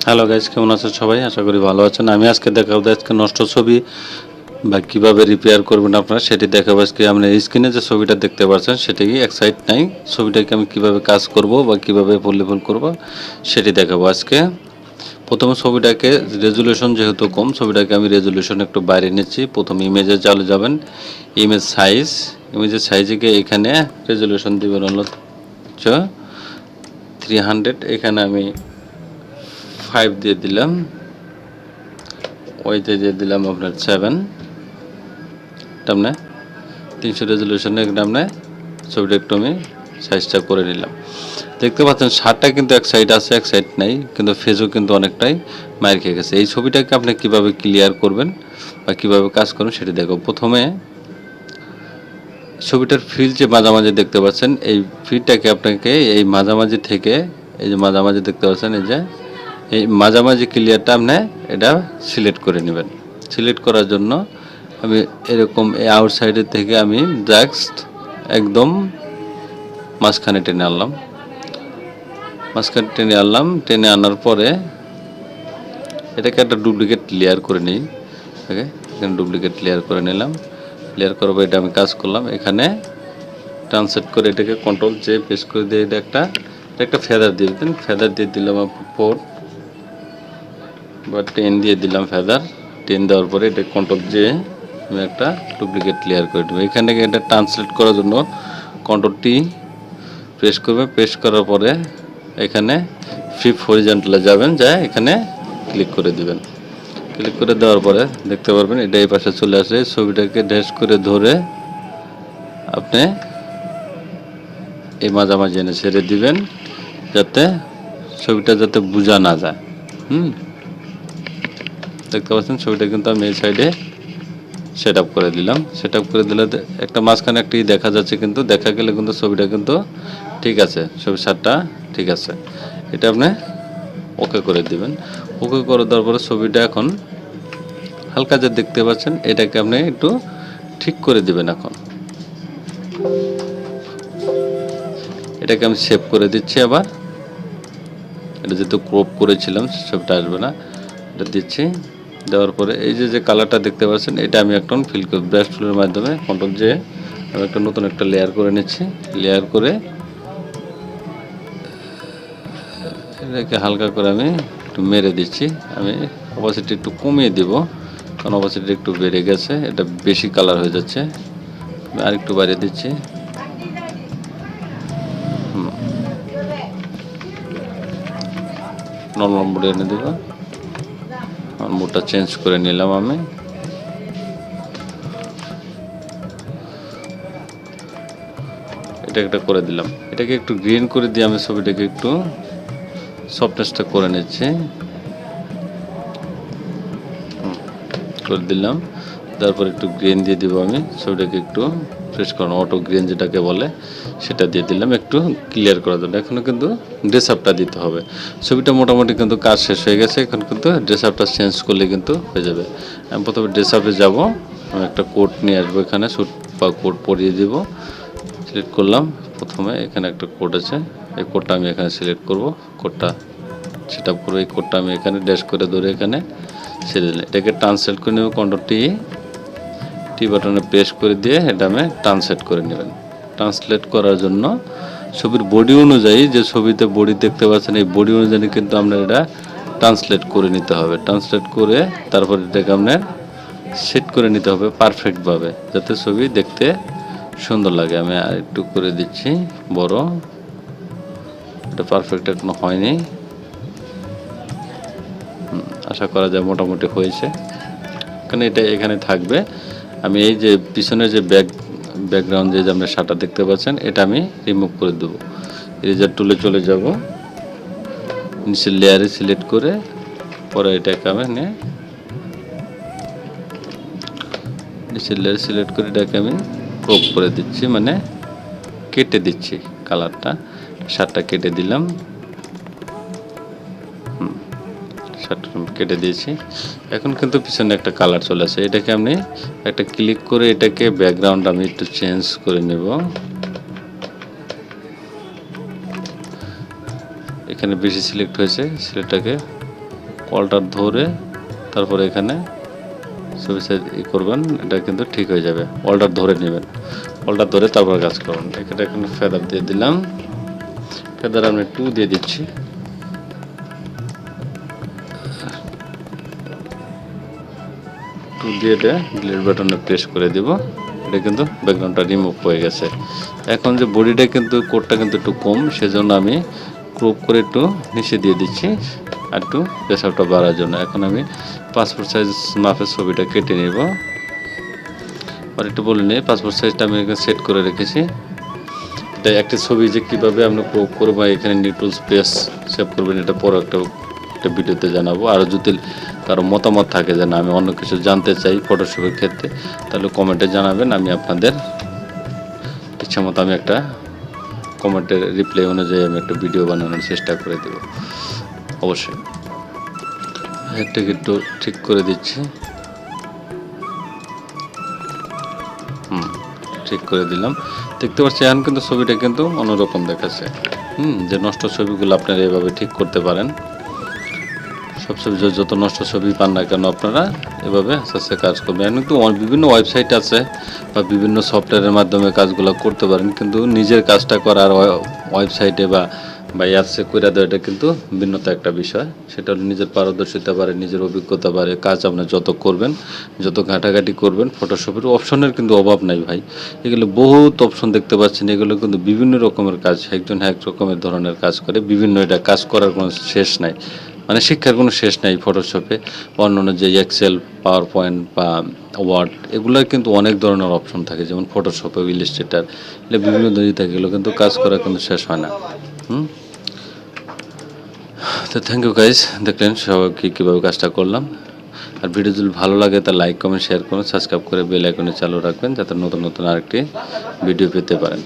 Hello guys, কেমন আছেন সবাই? আশা করি ভালো আছেন। আমি আজকে দেখাবো আজকে নষ্ট ছবি বা কীভাবে রিপেয়ার করবেন আপনারা সেটি দেখাবো। আজকে আপনি স্ক্রিনে যে ছবিটা দেখতে পাচ্ছেন সেটাই এক সাইড নাই, ছবিটাকে আমি কীভাবে কাজ করব বা কীভাবে পরিবর্তন করব সেটি দেখাবো আজকে। প্রথমে ছবিটাকে রেজুলেশন যেহেতু কম, ছবিটাকে আমি রেজুলেশন একটু বাইরে নিচ্ছি। প্রথম ইমেজে চালু যাবেন, ইমেজের সাইজে গিয়ে এখানে রেজুলেশন দেবেন হলো 300। এখানে আমি 5 দিয়ে দিলাম, ওইতে দিয়ে দিলাম আপনার 7, টামনে 300 রেজুলেশনে টামনে ছবিটা একটু আমি সাইজটা করে নিলাম। দেখতে পাচ্ছেন শার্টটা কিন্তু এক সাইড আছে, এক সাইড নাই, কিন্তু ফেজও কিন্তু অনেকটাই মার খেয়ে গেছে। এই ছবিটাকে আপনি কিভাবে ক্লিয়ার করবেন বা কিভাবে কাজ করবেন সেটি দেখো। প্রথমে ছবিটার ফিল যে মাঝামাঝি দেখতে পাচ্ছেন, এই ফিলটাকে আপনাকে এই মাঝামাঝি থেকে, এই যে মাঝামাঝি দেখতে পাচ্ছেন, এই মাঝামাঝি ক্লিয়ারটা আপনি এটা সিলেক্ট করে নেবেন। সিলেক্ট করার জন্য আমি এরকম এই আউটসাইডের থেকে আমি জাস্ট একদম মাঝখানে টেনে আনলাম। টেনে আনার পরে এটাকে একটা ডুপ্লিকেট লেয়ার করে নিই। ওকে, এখানে ডুপ্লিকেট লেয়ার করে নিলাম। লেয়ার করার পর এটা আমি কাজ করলাম, এখানে ট্রান্সলেট করে এটাকে কন্ট্রোল জে প্রেস করে দিয়ে এটা একটা ফেদার দিয়ে দিন। ফেদার দিয়ে দিলাম 4 বা 10 দিয়ে দিলাম। ফেদার 10 দেওয়ার পরে এটা কন্ট্রোল জে আমি একটা ডুপ্লিকেট লেয়ার করে দেবো। এখান থেকে এটা ট্রান্সলেট করার জন্য কন্ট্রোল টি প্রেস করবে। প্রেস করার পরে এখানে ফ্লিপ হরিজন্টালে যাবেন, যায় এখানে ক্লিক করে দিবেন। ক্লিক করে দেওয়ার পরে দেখতে পারবেন এটা এই পাশে চলে আসে। ছবিটাকে ড্যাশ করে ধরে আপনি এই মাঝামাঝি এনে ছেড়ে দিবেন, যাতে ছবিটা যাতে বোঝা না যায়। দেখতে পাচ্ছেন ছবিটা কিন্তু আমি এই সাইডে সেট আপ করে দিলাম। সেট আপ করে দিলে একটা মাঝখানে একটি দেখা যাচ্ছে, কিন্তু দেখা গেলে কিন্তু ছবিটা কিন্তু ঠিক আছে, ছবির শার্টটা ঠিক আছে। এটা আপনি ওকে করে দিবেন। ওকে করে দেওয়ার পরে ছবিটা এখন হালকা যে দেখতে পাচ্ছেন, এটাকে আপনি একটু ঠিক করে দিবেন। এখন এটাকে আমি সেভ করে দিচ্ছি। আবার এটা যেহেতু ক্রপ করেছিলাম ছবিটা আসবে না, এটা দিচ্ছি। দেওয়ার পরে এই যে কালারটা দেখতে পাচ্ছেন, এটা আমি এখন ফিল করে ব্রাশ টুলের মাধ্যমে কন্ট্রোল জে আমি একটা নতুন একটা লেয়ার করে নিচ্ছি। লেয়ার করে এটাকে হালকা করে আমি একটু মেরে দিচ্ছি। আমি অপাসিটি একটু কমিয়ে দিব, কারণ অপাসিটি একটু বেড়ে গেছে, এটা বেশি কালার হয়ে যাচ্ছে। আমি আর একটু বাড়িয়ে দিচ্ছি। নর্মাল মোডে এনে দেব। আমার মোডটা চেঞ্জ করে নিলাম। আমি এটা একটা করে দিলাম। এটাকে একটু গ্রিন করে দিয়ে আমি ছবিটাকে একটু সফটনেসটা করে নিচ্ছি। করে দিলাম। তারপর একটু গ্রিন দিয়ে দিব। আমি ছবিটাকে একটু ফ্রেশ করানো, অটো গ্রিন যেটাকে বলে, সেটা দিয়ে দিলাম একটু ক্লিয়ার করার জন্য। এখনও কিন্তু ড্রেস আপটা দিতে হবে। ছবিটা মোটামুটি কিন্তু কাজ শেষ হয়ে গেছে। এখন কিন্তু ড্রেস আপটা চেঞ্জ করলে কিন্তু হয়ে যাবে। আমি প্রথমে ড্রেস আপে যাবো, আমি একটা কোট নিয়ে আসবো, এখানে স্যুট বা কোট পরিয়ে দিব। সিলেক্ট করলাম। প্রথমে এখানে একটা কোড আছে, এই কোডটা আমি এখানে সিলেক্ট করব। কোডটা সেট আপ করবো। এই কোডটা আমি এখানে ড্যাশ করে ধরে এখানে ছেড়ে দিলাম। এটাকে ট্রান্সলেট করে নেব। কন্ট্রোল টি বাটনে প্রেস করে দিয়ে এটা আমি ট্রান্সলেট করে নেবেন। ট্রান্সলেট করার জন্য ছবির বডি অনুযায়ী, যে ছবিতে বডি দেখতে পাচ্ছেন, এই বডি অনুযায়ী কিন্তু আপনার এটা ট্রান্সলেট করে নিতে হবে। ট্রান্সলেট করে তারপর এটাকে আপনার সেট করে নিতে হবে পারফেক্টভাবে, যাতে ছবি দেখতে সুন্দর লাগে। আমি আর একটু করে দিচ্ছি বড়, এটা পারফেক্ট এখনো হয়নি। আশা করা যায় মোটামুটি হয়েছে। কারণ এটা এখানে থাকবে। আমি এই যে পিছনের যে ব্যাকগ্রাউন্ড যে আপনার শার্টটা দেখতে পাচ্ছেন, এটা আমি রিমুভ করে দেবো। ইরেজার টুলে চলে যাব, নিচের লেয়ারে সিলেক্ট করে পরে এটাকে আমি নিচের লেয়ারে সিলেক্ট করে এটাকে আমি ক্রপ করে দিচ্ছি, মানে কেটে দিচ্ছি কালারটা। শার্টটা কেটে দিলাম। শার্টটা কেটে দিয়েছি। এখন কিন্তু পিছনে একটা কালার চলে আসে। এটাকে আমি একটা ক্লিক করে এটাকে ব্যাকগ্রাউন্ড আমি একটু চেঞ্জ করে নেব। এখানে বেশি সিলেক্ট হয়েছে, সেটাকে অল্টার ধরে তারপরে এখানে ছবি সাইজ করবেন, এটা কিন্তু ঠিক হয়ে যাবে। অল্টার ধরে নেবেন, অল্টার ধরে তারপর কাজ করবেন। এখানে এখানে ফেদার দিয়ে দিলাম, ফেদার আমি 2 দিয়ে দিচ্ছি। দিয়ে ডিলিট বাটনে প্রেস করে দিব। এটা কিন্তু ব্যাকগ্রাউন্ডটা রিমুভ হয়ে গেছে। এখন যে বডিটা কিন্তু কোডটা কিন্তু একটু কম, সেজন্য আমি ক্রপ করে একটু নিচে দিয়ে দিচ্ছি আর একটু প্রেসারটা বাড়ার জন্য। এখন আমি পাসপোর্ট সাইজ মাপের ছবিটা কেটে নেব। আর একটু বলে নিই, পাসপোর্ট সাইজটা আমি এখানে সেট করে রেখেছি। এটা একটি ছবি যে কীভাবে আপনি ক্রপ করে বা এখানে নিউট্রাল স্পেস সেভ করবেন, এটা পরে একটা ভিডিওতে জানাবো। আর যদি কারো মতামত থাকে যে না আমি অন্য কিছু জানতে চাই ফটোশপের ক্ষেত্রে, তাহলে কমেন্টে জানাবেন। আমি আপনাদের ইচ্ছা মতো আমি একটা কমেন্টের রিপ্লাই অনুযায়ী আমি একটা ভিডিও বানানোর চেষ্টা করে দেব অবশ্যই। এটাকে একটু ঠিক করে দিচ্ছি। ঠিক করে দিলাম। দেখতে পাচ্ছি এখন কিন্তু ছবিটা কিন্তু অন্যরকম দেখাচ্ছে। যে নষ্ট ছবিগুলো আপনারা এভাবে ঠিক করতে পারেন। সব ছবি যত নষ্ট ছবি পান না কেন আপনারা এভাবে আস্তে আস্তে কাজ করবেন। এখন কিন্তু বিভিন্ন ওয়েবসাইট আছে বা বিভিন্ন সফটওয়্যারের মাধ্যমে কাজগুলো করতে পারেন, কিন্তু নিজের কাজটা করার ওয়েবসাইটে বা অ্যাপসে করে দেওয়া, এটা কিন্তু ভিন্নতা একটা বিষয়। সেটা হলো নিজের পারদর্শিতা বাড়ে, নিজের অভিজ্ঞতা বাড়ে। কাজ আপনি যত করবেন, যত ঘাটাঘাটি করবেন, ফটোশপের অপশনের কিন্তু অভাব নাই ভাই। এগুলো বহুত অপশন দেখতে পাচ্ছেন, এগুলো কিন্তু বিভিন্ন রকমের কাজ, একজন এক রকমের ধরনের কাজ করে। বিভিন্ন এটা কাজ করার কোনো শেষ নাই, মানে শিক্ষার কোনো শেষ নাই ফটোশপে। অন্যান্য যে এক্সেল, পাওয়ার পয়েন্ট বা ওয়ার্ড, এগুলোর কিন্তু অনেক ধরনের অপশন থাকে, যেমন ফটোশপে, ইলাস্ট্রেটর, এগুলো বিভিন্ন ধরনের থাকে। এগুলো কিন্তু কাজ করা কিন্তু শেষ হয় না। তো থ্যাংক ইউ গাইস, দেখলেন সবাইকে কীভাবে কাজটা করলাম। আর ভিডিও যদি ভালো লাগে তা লাইক, কমেন্ট, শেয়ার করুন, সাবস্ক্রাইব করে বেল আইকনে চালু রাখবেন, যাতে নতুন নতুন আরেকটি ভিডিও পেতে পারেন।